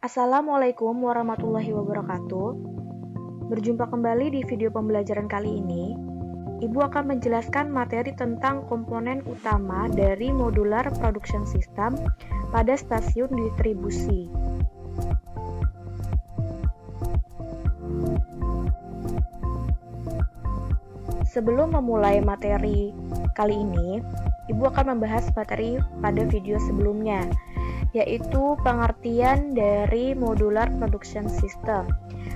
Assalamualaikum warahmatullahi wabarakatuh. Berjumpa kembali di video pembelajaran kali ini. Ibu akan menjelaskan materi tentang komponen utama dari modular production system pada stasiun distribusi. Sebelum memulai materi kali ini, Ibu akan membahas materi pada video sebelumnya, yaitu pengertian dari modular production system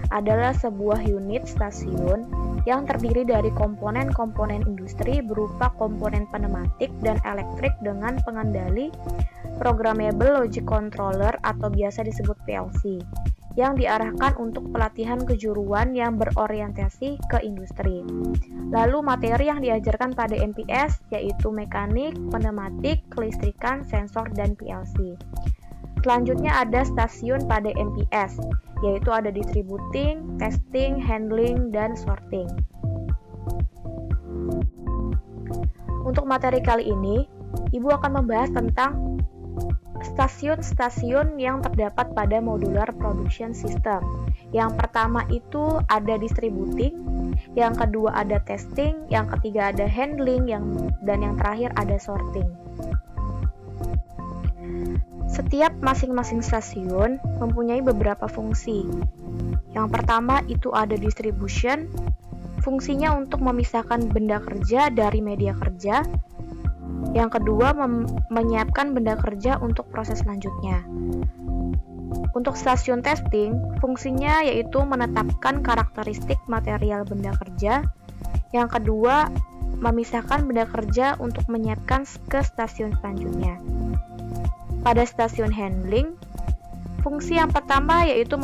adalah sebuah unit stasiun yang terdiri dari komponen-komponen industri berupa komponen pneumatik dan elektrik dengan pengendali programmable logic controller atau biasa disebut PLC yang diarahkan untuk pelatihan kejuruan yang berorientasi ke industri. Lalu materi yang diajarkan pada MPS yaitu mekanik, pneumatik, kelistrikan, sensor, dan PLC. Selanjutnya ada stasiun pada MPS, yaitu ada distributing, testing, handling, dan sorting. Untuk materi kali ini, Ibu akan membahas tentang stasiun-stasiun yang terdapat pada modular production system. Yang pertama itu ada distributing, yang kedua ada testing, yang ketiga ada handling, dan yang terakhir ada sorting. Setiap masing-masing stasiun mempunyai beberapa fungsi. Yang pertama itu ada distribution, fungsinya untuk memisahkan benda kerja dari media kerja. Yang kedua, menyiapkan benda kerja untuk proses selanjutnya. Untuk stasiun testing, fungsinya yaitu menetapkan karakteristik material benda kerja. Yang kedua, memisahkan benda kerja untuk menyiapkan ke stasiun selanjutnya. Pada stasiun handling, fungsi yang pertama yaitu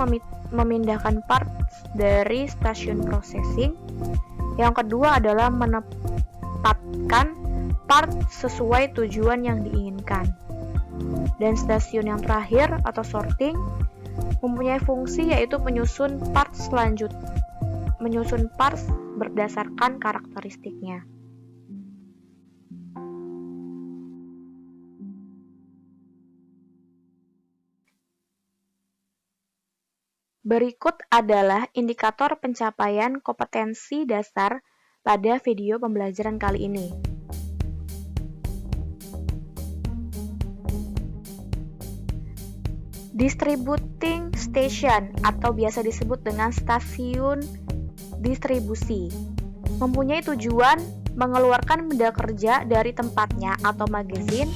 memindahkan parts dari stasiun processing. Yang kedua adalah menempatkan part sesuai tujuan yang diinginkan. Dan stasiun yang terakhir atau sorting mempunyai fungsi yaitu menyusun parts berdasarkan karakteristiknya. Berikut adalah indikator pencapaian kompetensi dasar pada video pembelajaran kali ini. Distributing station atau biasa disebut dengan stasiun distribusi mempunyai tujuan mengeluarkan benda kerja dari tempatnya atau magazin.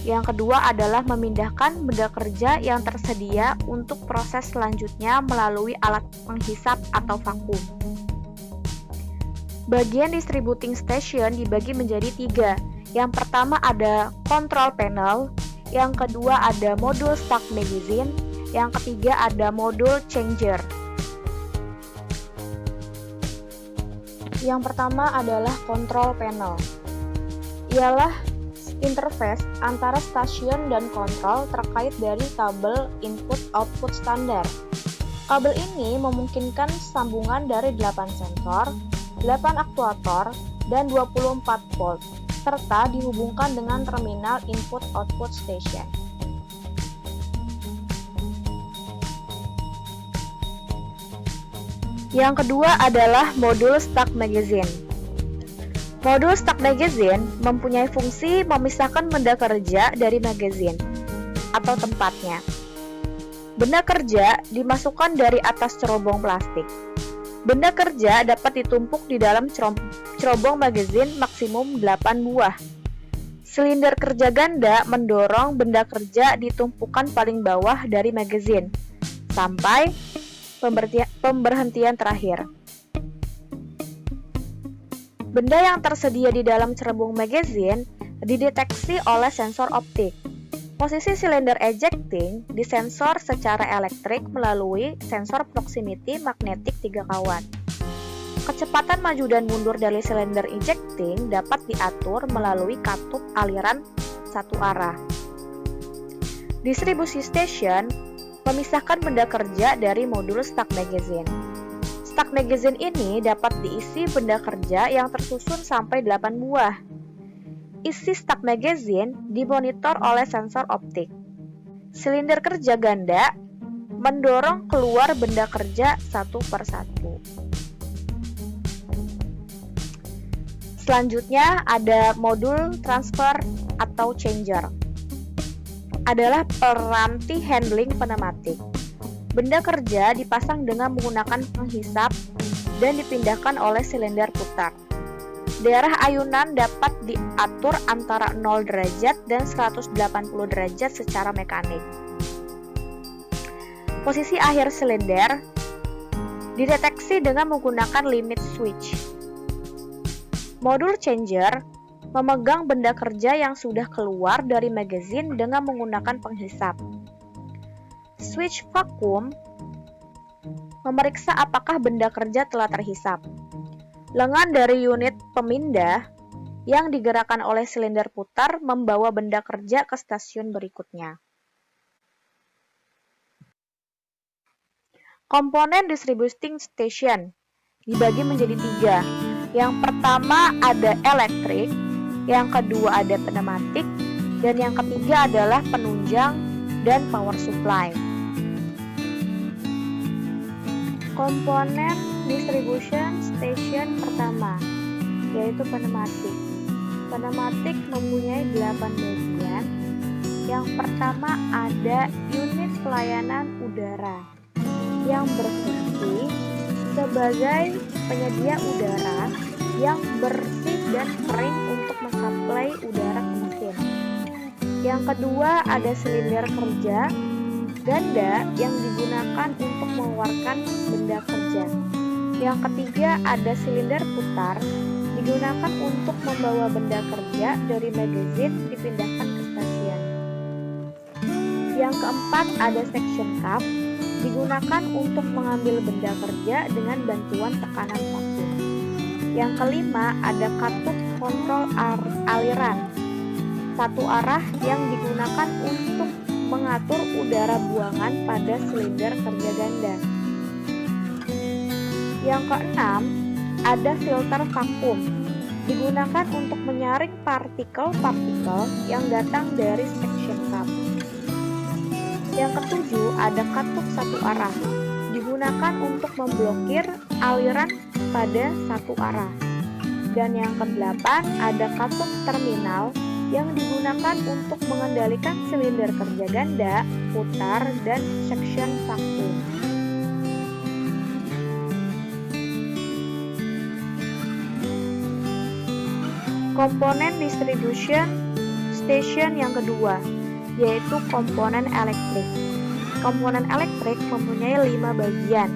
Yang kedua adalah memindahkan benda kerja yang tersedia untuk proses selanjutnya melalui alat penghisap atau vakum. Bagian distributing station dibagi menjadi 3. Yang pertama ada control panel, yang kedua ada modul stack magazine, yang ketiga ada modul changer. Yang pertama adalah control panel. Ialah interface antara stasiun dan kontrol terkait dari kabel input-output standar. Kabel ini memungkinkan sambungan dari 8 sensor, 8 aktuator, dan 24 volt, serta dihubungkan dengan terminal input-output station. Yang kedua adalah modul stack magazine. Modul stack magazine mempunyai fungsi memisahkan benda kerja dari magazine atau tempatnya. Benda kerja dimasukkan dari atas cerobong plastik. Benda kerja dapat ditumpuk di dalam cerobong magazine maksimum 8 buah. Silinder kerja ganda mendorong benda kerja ditumpukan paling bawah dari magazine sampai pemberhentian terakhir. Benda yang tersedia di dalam cerobong magazine dideteksi oleh sensor optik. Posisi silinder ejecting disensor secara elektrik melalui sensor proximity magnetic 3 kawan. Kecepatan maju dan mundur dari silinder ejecting dapat diatur melalui katup aliran satu arah. Distribusi station memisahkan benda kerja dari modul stack magazine. Stack magazine ini dapat diisi benda kerja yang tersusun sampai 8 buah. Isi stack magazine dimonitor oleh sensor optik. Silinder kerja ganda mendorong keluar benda kerja satu per satu. Selanjutnya ada modul transfer atau changer. Adalah peranti handling pneumatik. Benda kerja dipasang dengan menggunakan penghisap dan dipindahkan oleh silinder putar. Daerah ayunan dapat diatur antara 0 derajat dan 180 derajat secara mekanik. Posisi akhir silinder dideteksi dengan menggunakan limit switch. Modul changer memegang benda kerja yang sudah keluar dari magazine dengan menggunakan penghisap. Switch vakum memeriksa apakah benda kerja telah terhisap. Lengan dari unit pemindah yang digerakkan oleh silinder putar membawa benda kerja ke stasiun berikutnya. Komponen distributing station dibagi menjadi 3. Yang pertama ada elektrik, yang kedua ada pneumatik, dan yang ketiga adalah penunjang dan power supply. Komponen distribution station pertama yaitu pneumatik. Pneumatik mempunyai 8 bagian. Yang pertama ada unit pelayanan udara yang berfungsi sebagai penyedia udara yang bersih dan kering untuk mensuplai udara ke mesin. Yang kedua ada silinder kerja ganda yang digunakan untuk mengeluarkan benda kerja. Yang ketiga ada silinder putar digunakan untuk membawa benda kerja dari magazine dipindahkan ke stasiun. Yang keempat ada section cup digunakan untuk mengambil benda kerja dengan bantuan tekanan vakum. Yang kelima ada katup kontrol aliran satu arah yang digunakan untuk mengatur udara buangan pada silinder kerja ganda. Yang keenam ada filter vakum digunakan untuk menyaring partikel-partikel yang datang dari section cup. Yang ketujuh ada katup satu arah digunakan untuk memblokir aliran pada satu arah. Dan yang kedelapan ada katup terminal yang digunakan untuk mengendalikan silinder kerja ganda, putar, dan section vakum. Komponen distribution station yang kedua yaitu komponen elektrik. Komponen elektrik mempunyai 5 bagian.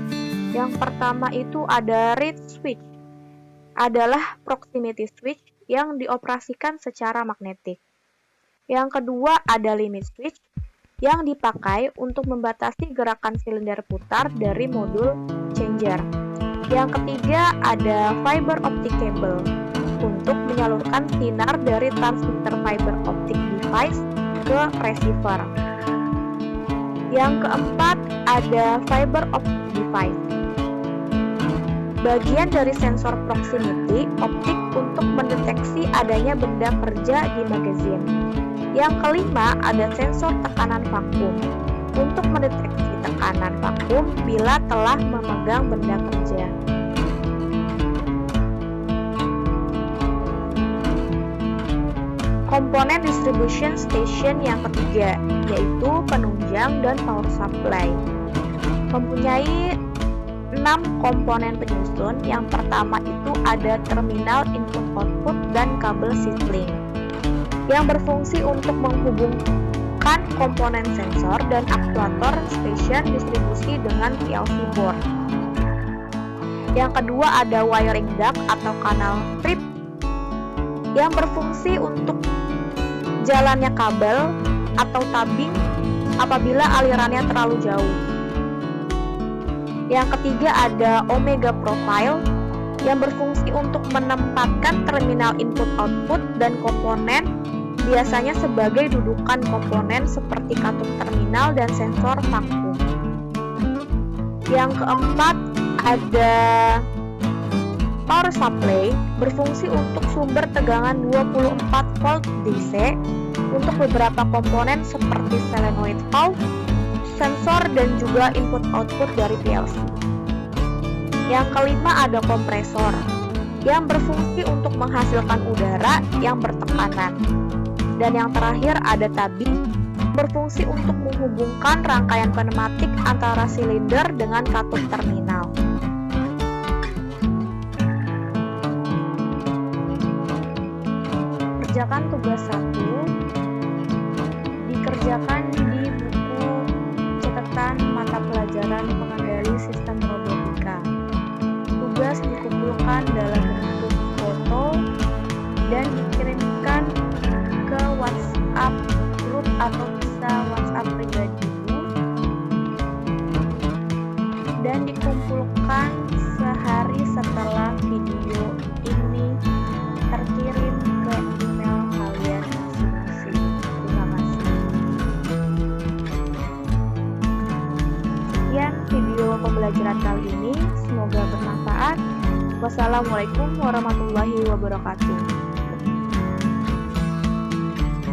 Yang pertama itu ada reed switch, adalah proximity switch yang dioperasikan secara magnetik. Yang kedua ada limit switch yang dipakai untuk membatasi gerakan silinder putar dari modul changer. Yang ketiga ada fiber optic cable untuk menyalurkan sinar dari transmitter fiber optic device ke receiver. Yang keempat ada fiber optic device, bagian dari sensor proximity optik untuk mendeteksi adanya benda kerja di magazine. Yang kelima ada sensor tekanan vakum untuk mendeteksi tekanan vakum bila telah memegang benda kerja. Komponen distribution station yang ketiga yaitu penunjang dan power supply. Mempunyai 6 komponen penyusun. Yang pertama itu ada terminal input-output dan kabel seedling yang berfungsi untuk menghubungkan komponen sensor dan aktuator stasiun distribusi dengan PLC board. Yang kedua ada wiring duct atau kanal strip yang berfungsi untuk jalannya kabel atau tabing apabila alirannya terlalu jauh. Yang ketiga ada omega profile yang berfungsi untuk menempatkan terminal input-output dan komponen biasanya sebagai dudukan komponen seperti katup terminal dan sensor vakum. Yang keempat ada power supply berfungsi untuk sumber tegangan 24 volt DC untuk beberapa komponen seperti solenoid valve, sensor dan juga input-output dari PLC. Yang kelima ada kompresor, yang berfungsi untuk menghasilkan udara yang bertekanan. Dan yang terakhir ada tabing, berfungsi untuk menghubungkan rangkaian pneumatik antara silinder dengan katup terminal. Kerjakan tugas 1 dikerjakan di buku catatan mata pelajaran pengendali sistem robotika. Tugas dikumpulkan dalam bentuk foto dan dikirimkan ke WhatsApp grup atau bisa WhatsApp pribadi dan dikumpulkan sehari setelah video ini terkirim ke email kalian masing-masing. Terima kasih. Sekian video pembelajaran kali ini, semoga bermanfaat. Wassalamualaikum warahmatullahi wabarakatuh.